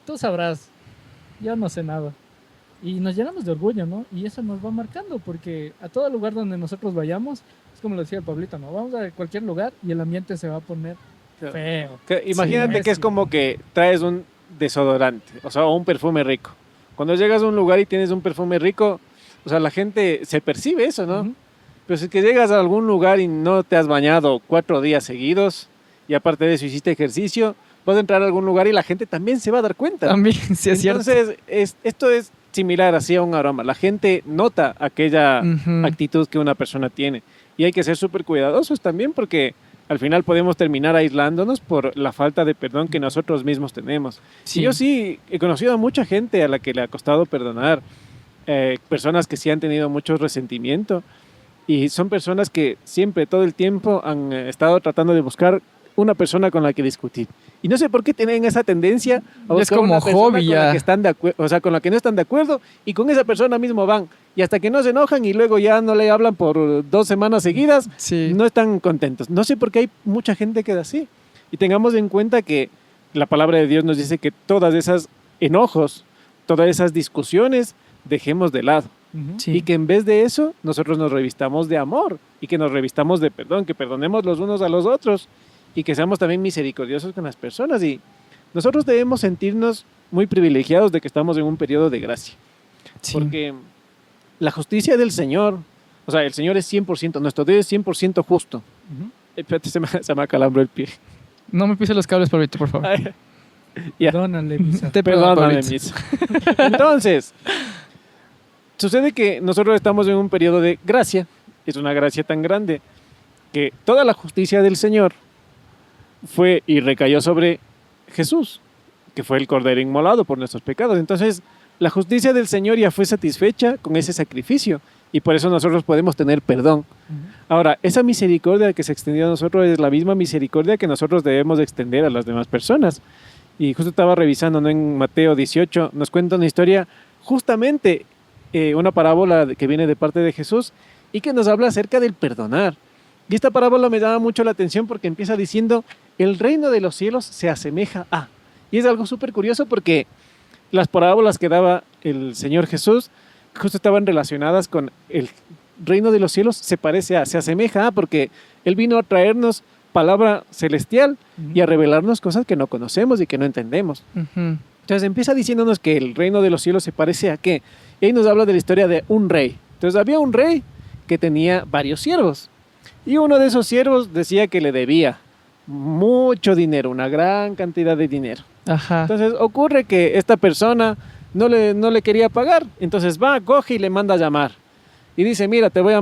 tú sabrás, yo no sé nada. Y nos llenamos de orgullo, ¿no? Y eso nos va marcando porque a todo lugar donde nosotros vayamos, es como lo decía el Pablito, ¿no? Vamos a cualquier lugar y el ambiente se va a poner feo. Imagínate Sí, que es sí. como que traes un desodorante, o sea, un perfume rico. Cuando llegas a un lugar y tienes un perfume rico, o sea, la gente se percibe eso, ¿no? Ujú. Pero si es que llegas a algún lugar y no te has bañado 4 días seguidos y aparte de eso hiciste ejercicio, vas a entrar a algún lugar y la gente también se va a dar cuenta. También, sí es cierto. Entonces, esto es similar así a un aroma. La gente nota aquella Ujú. actitud que una persona tiene. Y hay que ser súper cuidadosos también porque al final podemos terminar aislándonos por la falta de perdón que nosotros mismos tenemos. Sí. Y yo sí he conocido a mucha gente a la que le ha costado perdonar, personas que sí han tenido mucho resentimiento y son personas que siempre, todo el tiempo han estado tratando de buscar una persona con la que discutir. Y no sé por qué tienen esa tendencia a Es buscar como una persona hobby con la ya. que están de acuerdo, o sea, con la que no están de acuerdo y con esa persona mismo van. Y hasta que no se enojan y luego ya no le hablan por 2 semanas seguidas, Sí. no están contentos. No sé por qué hay mucha gente que da así. Y tengamos en cuenta que la palabra de Dios nos dice que todas esas enojos, todas esas discusiones, dejemos de lado. Ujú. Sí. Y que en vez de eso, nosotros nos revistamos de amor y que nos revistamos de perdón, que perdonemos los unos a los otros y que seamos también misericordiosos con las personas. Y nosotros debemos sentirnos muy privilegiados de que estamos en un periodo de gracia. Sí. Porque la justicia del Señor, o sea, el Señor es 100%, nuestro Dios es 100% justo. Ujú. Espérate, se me acalambró el pie. No me pises los cables, Pablito, por favor. Ay, ya. Perdónale, Misa. Te perdono, Perdóname, Pablito. Misa. Entonces, sucede que nosotros estamos en un periodo de gracia. Es una gracia tan grande que toda la justicia del Señor fue y recayó sobre Jesús, que fue el cordero inmolado por nuestros pecados. Entonces, la justicia del Señor ya fue satisfecha con ese sacrificio y por eso nosotros podemos tener perdón. Ujú. Ahora, esa misericordia que se extendió a nosotros es la misma misericordia que nosotros debemos extender a las demás personas. Y justo estaba revisando, ¿no? En Mateo 18 nos cuenta una historia, justamente una parábola que viene de parte de Jesús y que nos habla acerca del perdonar. Y esta parábola me llama mucho la atención porque empieza diciendo, el reino de los cielos se asemeja a. Y es algo súper curioso porque las parábolas que daba el Señor Jesús justo estaban relacionadas con el reino de los cielos, se parece a, se asemeja a, porque Él vino a traernos palabra celestial Ujú. y a revelarnos cosas que no conocemos y que no entendemos. Ujú. Entonces empieza diciéndonos que el reino de los cielos se parece a qué. Y ahí nos habla de la historia de un rey. Entonces había un rey que tenía varios siervos. Y uno de esos siervos decía que le debía mucho dinero, una gran cantidad de dinero. Ajá. Entonces ocurre que esta persona no le quería pagar. Entonces va, coge y le manda a llamar. Y dice, mira, te voy a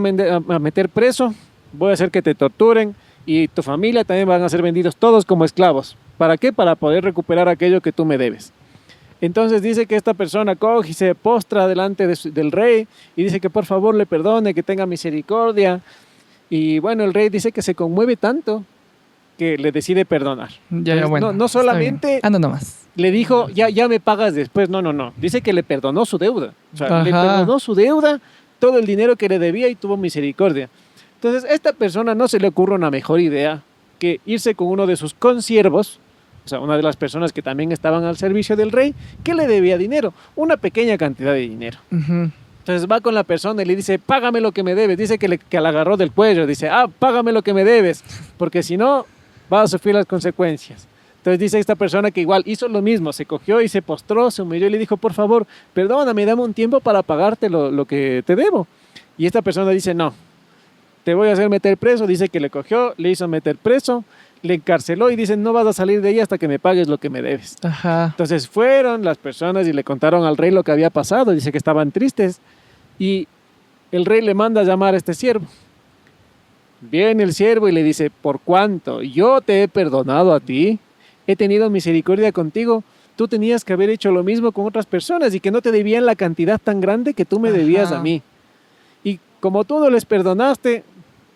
meter preso, voy a hacer que te torturen y tu familia también van a ser vendidos todos como esclavos. ¿Para qué? Para poder recuperar aquello que tú me debes. Entonces dice que esta persona coge y se postra delante del rey y dice que por favor le perdone, que tenga misericordia. Y bueno, el rey dice que se conmueve tanto que le decide perdonar. Ya, Entonces, bueno. no está bien. solamente Anda nomás. le dijo, ya me pagas después. No. Dice que le perdonó su deuda. O sea, le Ajá. perdonó su deuda, todo el dinero que le debía y tuvo misericordia. Entonces, a esta persona no se le ocurre una mejor idea que irse con uno de sus consiervos, o sea, una de las personas que también estaban al servicio del rey, que le debía dinero, una pequeña cantidad de dinero. Ujú. Entonces va con la persona y le dice, págame lo que me debes. Dice que la agarró del cuello. Dice, págame lo que me debes, porque si no, vas a sufrir las consecuencias. Entonces dice esta persona que igual hizo lo mismo, se cogió y se postró, se humilló y le dijo, por favor, perdóname, dame un tiempo para pagarte lo que te debo. Y esta persona dice, no, te voy a hacer meter preso. Dice que le cogió, le hizo meter preso, le encarceló y dice, no vas a salir de ahí hasta que me pagues lo que me debes. Ajá. Entonces fueron las personas y le contaron al rey lo que había pasado. Dice que estaban tristes y el rey le manda a llamar a este siervo. Viene el siervo y le dice, por cuanto yo te he perdonado a ti, he tenido misericordia contigo, tú tenías que haber hecho lo mismo con otras personas y que no te debían la cantidad tan grande que tú me debías a mí. Y como tú no les perdonaste,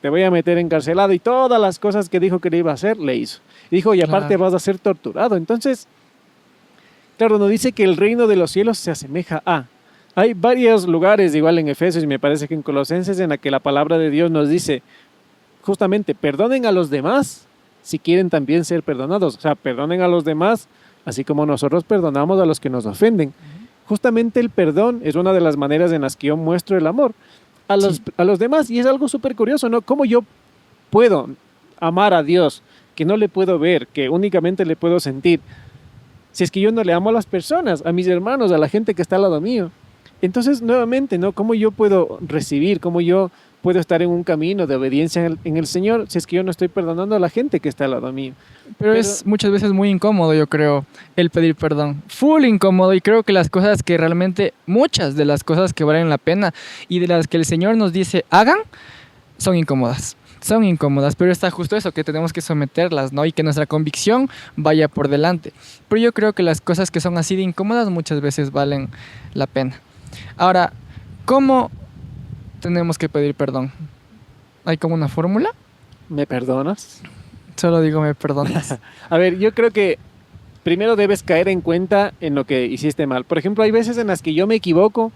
te voy a meter encarcelado. Y todas las cosas que dijo que le iba a hacer, le hizo. Dijo, y aparte vas a ser torturado. Entonces, claro, nos dice que el reino de los cielos se asemeja a... Hay varios lugares, igual en Efesios y me parece que en Colosenses, en la que la palabra de Dios nos dice, justamente, perdonen a los demás si quieren también ser perdonados. O sea, perdonen a los demás, así como nosotros perdonamos a los que nos ofenden. Justamente el perdón es una de las maneras en las que yo muestro el amor a los demás. Y es algo súper curioso, ¿no? ¿Cómo yo puedo amar a Dios, que no le puedo ver, que únicamente le puedo sentir, si es que yo no le amo a las personas, a mis hermanos, a la gente que está al lado mío? Entonces, nuevamente, ¿no? ¿Cómo yo puedo recibir, cómo yo puedo estar en un camino de obediencia en el Señor si es que yo no estoy perdonando a la gente que está al lado mío? Pero es muchas veces muy incómodo, yo creo, el pedir perdón. Full incómodo, y creo que las cosas que realmente, muchas de las cosas que valen la pena y de las que el Señor nos dice hagan, son incómodas. Son incómodas, pero está justo eso, que tenemos que someterlas, ¿no? Y que nuestra convicción vaya por delante. Pero yo creo que las cosas que son así de incómodas muchas veces valen la pena. Ahora, ¿cómo tenemos que pedir perdón? ¿Hay como una fórmula? ¿Me perdonas? Solo digo, ¿me perdonas? A ver, yo creo que primero debes caer en cuenta en lo que hiciste mal. Por ejemplo, hay veces en las que yo me equivoco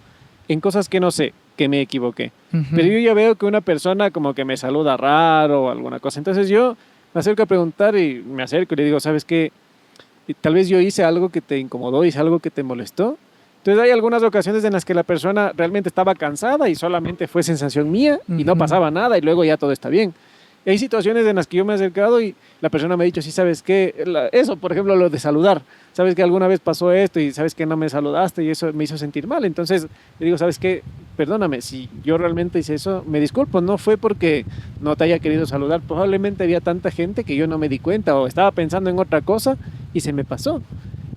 en cosas que no sé que me equivoqué. Pero yo ya veo que una persona como que me saluda raro o alguna cosa. Entonces yo me acerco a preguntar y me acerco y le digo, ¿sabes qué? Tal vez yo hice algo que te incomodó, hice algo que te molestó. Entonces hay algunas ocasiones en las que la persona realmente estaba cansada y solamente fue sensación mía y no pasaba nada y luego ya todo está bien. Y hay situaciones en las que yo me he acercado y la persona me ha dicho, sí, ¿sabes qué? Eso, por ejemplo, lo de saludar. ¿Sabes que alguna vez pasó esto y sabes que no me saludaste y eso me hizo sentir mal? Entonces le digo, ¿sabes qué? Perdóname, si yo realmente hice eso, me disculpo. No fue porque no te haya querido saludar. Probablemente había tanta gente que yo no me di cuenta o estaba pensando en otra cosa y se me pasó.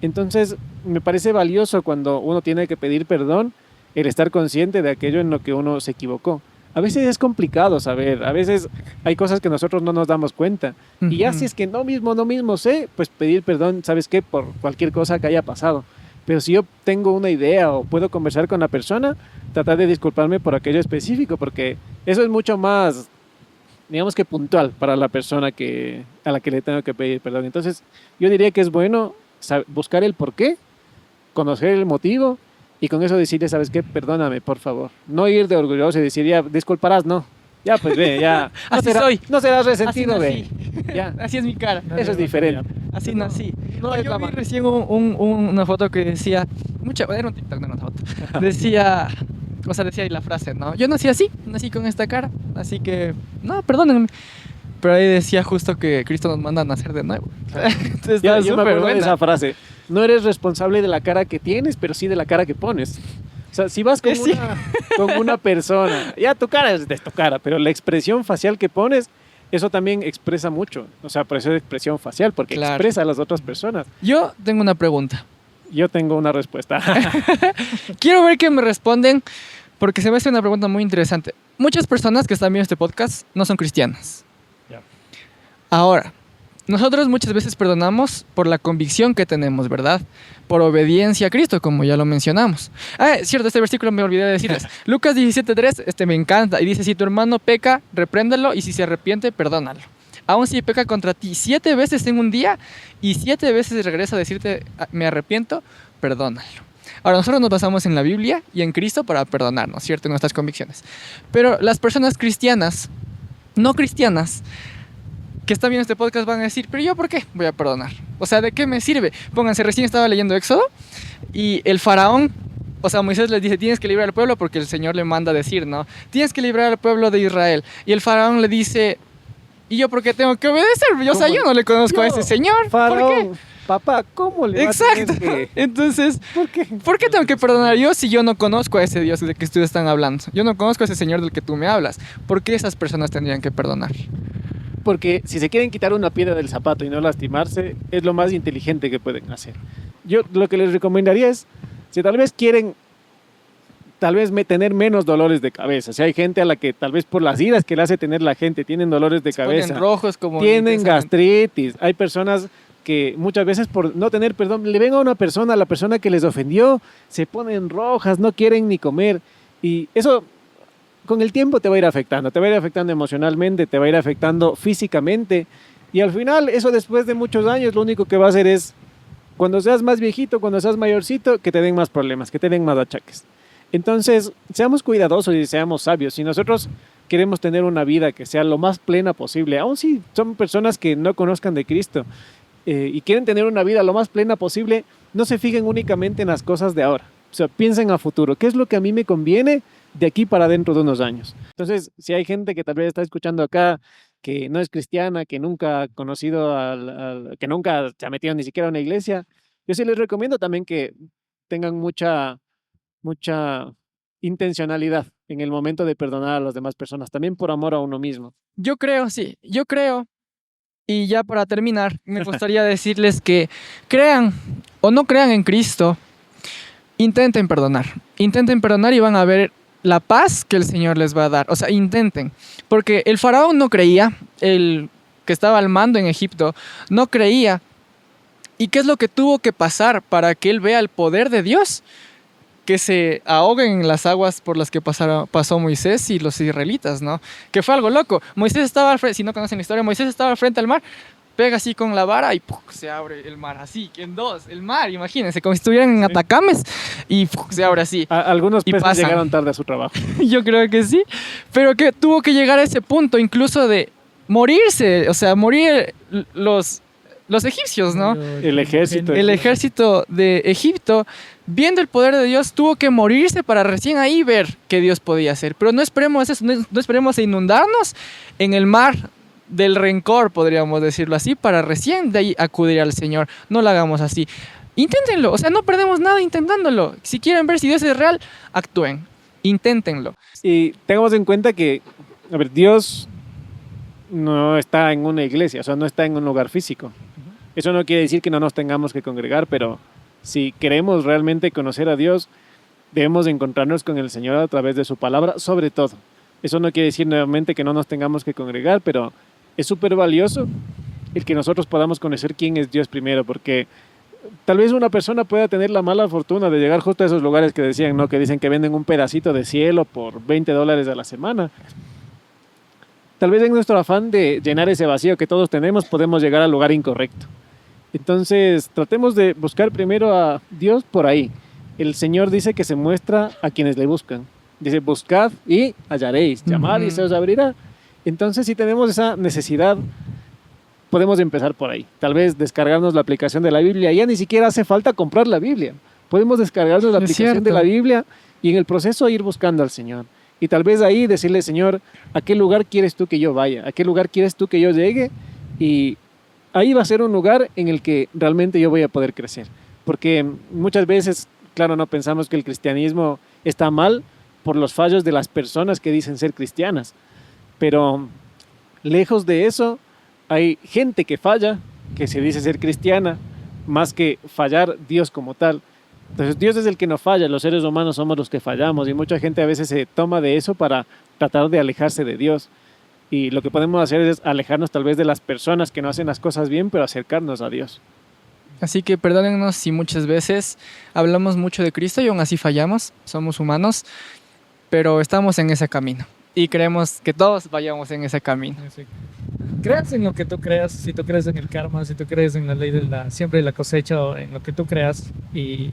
Entonces me parece valioso cuando uno tiene que pedir perdón, el estar consciente de aquello en lo que uno se equivocó. A veces es complicado saber, a veces hay cosas que nosotros no nos damos cuenta. Y ya si es que no mismo sé, pues pedir perdón, ¿sabes qué? Por cualquier cosa que haya pasado. Pero si yo tengo una idea o puedo conversar con la persona, tratar de disculparme por aquello específico, porque eso es mucho más, digamos que puntual para la persona a la que le tengo que pedir perdón. Entonces yo diría que es bueno buscar el porqué, conocer el motivo, y con eso decirle, ¿sabes qué? Perdóname, por favor. No ir de orgulloso y decir, ya, disculparás, no. Ya, pues ve, ya. Así soy. No serás resentido, así ve. Ya. Así es mi cara. Eso es diferente. Así nací. No es Yo la vi mano. recién una foto que decía, era un TikTok, no era una foto. Decía, o sea, decía ahí la frase, ¿no? Yo nací así, nací con esta cara, así que, no, perdónenme. Pero ahí decía justo que Cristo nos manda a nacer de nuevo. Entonces, Ya, está yo me súper acuerdo de buena. esa frase. No eres responsable de la cara que tienes, pero sí de la cara que pones. O sea, si vas con, Sí. con una persona, ya tu cara es de tu cara, pero la expresión facial que pones, eso también expresa mucho. O sea, por eso es expresión facial, porque Claro. expresa a las otras personas. Yo tengo una pregunta. Yo tengo una respuesta. Quiero ver que me responden, porque se me hace una pregunta muy interesante. Muchas personas que están viendo este podcast no son cristianas. Ya. Ahora, nosotros muchas veces perdonamos por la convicción que tenemos, ¿verdad? Por obediencia a Cristo, como ya lo mencionamos. Cierto, este versículo me olvidé de decirles. Lucas 17:3, me encanta. Y dice, si tu hermano peca, repréndelo, y si se arrepiente, perdónalo. Aun si peca contra ti 7 veces en un día, y 7 veces regresa a decirte, me arrepiento, perdónalo. Ahora, nosotros nos basamos en la Biblia y en Cristo para perdonarnos, ¿cierto? En nuestras convicciones. Pero las personas cristianas, no cristianas, que están viendo este podcast van a decir, pero yo ¿por qué voy a perdonar? O sea, ¿de qué me sirve? Pónganse, recién estaba leyendo Éxodo y el faraón, o sea, Moisés les dice, tienes que librar al pueblo porque el Señor le manda a decir, ¿no? Tienes que librar al pueblo de Israel. Y el faraón le dice, ¿y yo por qué tengo que obedecer? O sea, yo no le conozco a ese señor. ¿Por qué? Faraón, papá, ¿cómo le va a Exacto. tener que...? Entonces, ¿Por qué? ¿por qué tengo que perdonar yo si yo no conozco a ese Dios del que ustedes están hablando? Yo no conozco a ese Señor del que tú me hablas. ¿Por qué esas personas tendrían que perdonar? Porque si se quieren quitar una piedra del zapato y no lastimarse, es lo más inteligente que pueden hacer. Yo lo que les recomendaría es, si tal vez quieren, tener menos dolores de cabeza. Si hay gente a la que tal vez por las iras que le hace tener la gente tienen dolores de Se ponen cabeza, rojos como tienen intensamente. gastritis. Hay personas que muchas veces por no tener perdón, le ven a una persona, a la persona que les ofendió, se ponen rojas, no quieren ni comer. Y eso con el tiempo te va a ir afectando, te va a ir afectando emocionalmente, te va a ir afectando físicamente. Y al final, eso después de muchos años, lo único que va a hacer es, cuando seas más viejito, cuando seas mayorcito, que te den más problemas, que te den más achaques. Entonces, seamos cuidadosos y seamos sabios. Si nosotros queremos tener una vida que sea lo más plena posible, aun si son personas que no conozcan de Cristo y quieren tener una vida lo más plena posible, no se fijen únicamente en las cosas de ahora. O sea, piensen a futuro. ¿Qué es lo que a mí me conviene de aquí para dentro de unos años? Entonces, si hay gente que tal vez está escuchando acá, que no es cristiana, que nunca ha conocido, que nunca se ha metido ni siquiera a una iglesia, yo sí les recomiendo también que tengan mucha intencionalidad en el momento de perdonar a las demás personas, también por amor a uno mismo. Yo creo, sí, yo creo. Y ya para terminar, me gustaría decirles que crean o no crean en Cristo, intenten perdonar y van a ver la paz que el Señor les va a dar. O sea, intenten, porque el faraón no creía, el que estaba al mando en Egipto no creía. ¿Y qué es lo que tuvo que pasar para que él vea el poder de Dios? Que se ahoguen en las aguas por las que pasó Moisés y los israelitas, ¿no? Que fue algo loco. Moisés estaba al frente, si no conocen la historia, Moisés estaba al frente al mar, pega así con la vara y ¡puf! Se abre el mar así, en dos, el mar, imagínense, como si estuvieran en Atacames y ¡puf! Se abre así. Algunos Y peces pasan. llegaron tarde a su trabajo. Yo creo que sí, pero que tuvo que llegar a ese punto incluso de morirse, o sea, morir los egipcios, ¿no? El ejército. El ejército de Egipto, viendo el poder de Dios, tuvo que morirse para recién ahí ver qué Dios podía hacer. Pero no esperemos eso, no esperemos a inundarnos en el mar del rencor, podríamos decirlo así, para recién de ahí acudir al Señor. No lo hagamos así. Inténtenlo, o sea, no perdemos nada intentándolo. Si quieren ver si Dios es real, actúen, inténtenlo. Y tengamos en cuenta que, a ver, Dios no está en una iglesia, o sea, no está en un lugar físico. Eso no quiere decir que no nos tengamos que congregar, pero si queremos realmente conocer a Dios, debemos encontrarnos con el Señor a través de su palabra, sobre todo. Eso no quiere decir nuevamente que no nos tengamos que congregar, pero es súper valioso el que nosotros podamos conocer quién es Dios primero, porque tal vez una persona pueda tener la mala fortuna de llegar justo a esos lugares que decían, ¿no? Que dicen que venden un pedacito de cielo por $20 a la semana. Tal vez en nuestro afán de llenar ese vacío que todos tenemos, podemos llegar al lugar incorrecto. Entonces, tratemos de buscar primero a Dios por ahí. El Señor dice que se muestra a quienes le buscan. Dice, buscad y hallaréis, llamad y se os abrirá. Entonces, si tenemos esa necesidad, podemos empezar por ahí. Tal vez descargarnos la aplicación de la Biblia. Ya ni siquiera hace falta comprar la Biblia. Podemos descargarnos la aplicación de la Biblia y en el proceso ir buscando al Señor. Y tal vez ahí decirle, Señor, ¿a qué lugar quieres tú que yo vaya? ¿A qué lugar quieres tú que yo llegue? Y ahí va a ser un lugar en el que realmente yo voy a poder crecer. Porque muchas veces, claro, no pensamos que el cristianismo está mal por los fallos de las personas que dicen ser cristianas. Pero lejos de eso, hay gente que falla, que se dice ser cristiana, más que fallar Dios como tal. Entonces Dios es el que no falla, los seres humanos somos los que fallamos y mucha gente a veces se toma de eso para tratar de alejarse de Dios. Y lo que podemos hacer es alejarnos tal vez de las personas que no hacen las cosas bien, pero acercarnos a Dios. Así que perdónennos si muchas veces hablamos mucho de Cristo y aún así fallamos, somos humanos, pero estamos en ese camino y creemos que todos vayamos en ese camino. Creas en lo que tú creas, si tú crees en el karma, si tú crees en la ley de la siembra y la cosecha o en lo que tú creas, y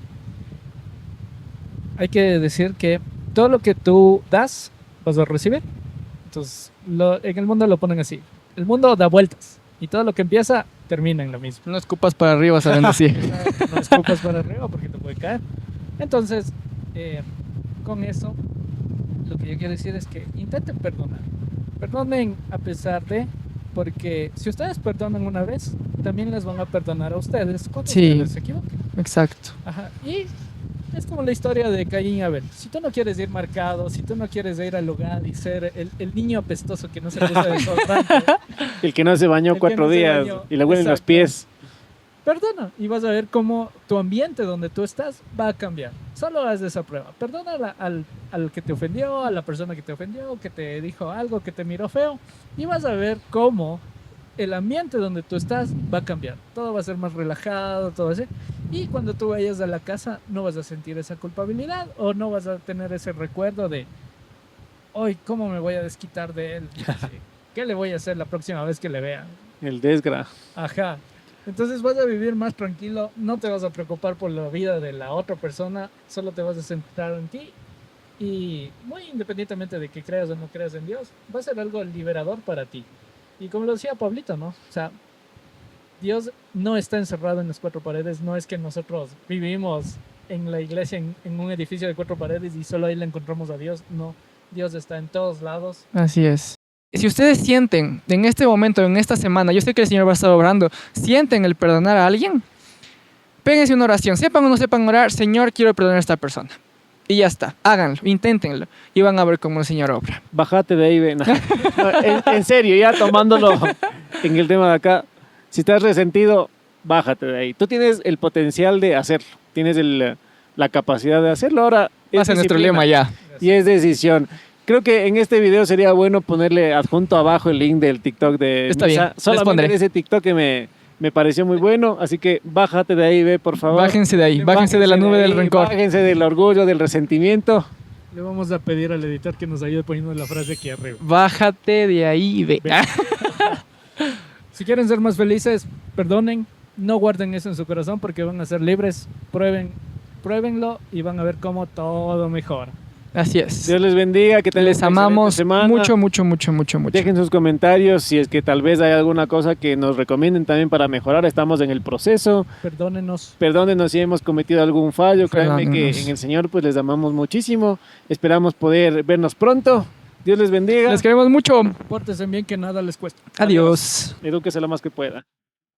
hay que decir que todo lo que tú das vas a recibir. Entonces, en el mundo lo ponen así. El mundo da vueltas y todo lo que empieza termina en lo mismo. No escupas para arriba, saben decir. No escupas para arriba porque te puede caer. Entonces, con eso, lo que yo quiero decir es que intenten perdonar. Perdonen a pesar de Porque si ustedes perdonan una vez, también les van a perdonar a ustedes cuando Sí. ustedes se equivoquen. Exacto. Ajá. Y es como la historia de Caín y Abel. Si tú no quieres ir marcado, si tú no quieres ir al lugar y ser el niño apestoso que no se puso desodorante, El que no se bañó El que 4 no se días bañó, y le huelen los exacto. pies. perdona y vas a ver cómo tu ambiente donde tú estás va a cambiar. Solo haz esa prueba. Perdona al que te ofendió, a la persona que te ofendió, que te dijo algo, que te miró feo, y vas a ver cómo el ambiente donde tú estás va a cambiar. Todo va a ser más relajado, todo así. Y cuando tú vayas a la casa no vas a sentir esa culpabilidad o no vas a tener ese recuerdo de, hoy, ¿cómo me voy a desquitar de él? ¿Qué le voy a hacer la próxima vez que le vea? El desgra. Ajá. Entonces vas a vivir más tranquilo, no te vas a preocupar por la vida de la otra persona, solo te vas a centrar en ti. Y muy independientemente de que creas o no creas en Dios, va a ser algo liberador para ti. Y como lo decía Pablito, ¿no? O sea, Dios no está encerrado en las cuatro paredes, no es que nosotros vivimos en la iglesia, en un edificio de cuatro paredes y solo ahí le encontramos a Dios. No, Dios está en todos lados. Así es. Si ustedes sienten en este momento, en esta semana, yo sé que el Señor va a estar obrando, sienten el perdonar a alguien, péguense una oración, sepan o no sepan orar, Señor, quiero perdonar a esta persona. Y ya está, háganlo, inténtenlo y van a ver cómo el Señor obra. Bájate de ahí, ven. No, en serio, ya tomándolo en el tema de acá, si estás resentido, bájate de ahí. Tú tienes el potencial de hacerlo, tienes la capacidad de hacerlo. Ahora Va a ser nuestro disciplina lema ya. y es decisión. Creo que en este video sería bueno ponerle adjunto abajo el link del TikTok de Está bien, Misa. les Solamente pondré. ese TikTok que me pareció muy bueno, así que bájate de ahí, ve, por favor. Bájense de ahí, bájense de la nube del ahí, rencor. Bájense del orgullo, del resentimiento. Le vamos a pedir al editor que nos ayude poniendo la frase aquí arriba. Bájate de ahí, ve. Ve. Si quieren ser más felices, perdonen, no guarden eso en su corazón porque van a ser libres. Pruébenlo y van a ver cómo todo mejora. Así es. Dios les bendiga, que tengan Les una excelente amamos semana. mucho, mucho, mucho, mucho, mucho. Dejen sus comentarios si es que tal vez hay alguna cosa que nos recomienden también para mejorar. Estamos en el proceso. Perdónenos. Perdónenos si hemos cometido algún fallo. Créanme que Perdónenos. en el Señor pues les amamos muchísimo. Esperamos poder vernos pronto. Dios les bendiga. Les queremos mucho. Pórtense bien que nada les cuesta. Adiós. Edúquese lo más que pueda.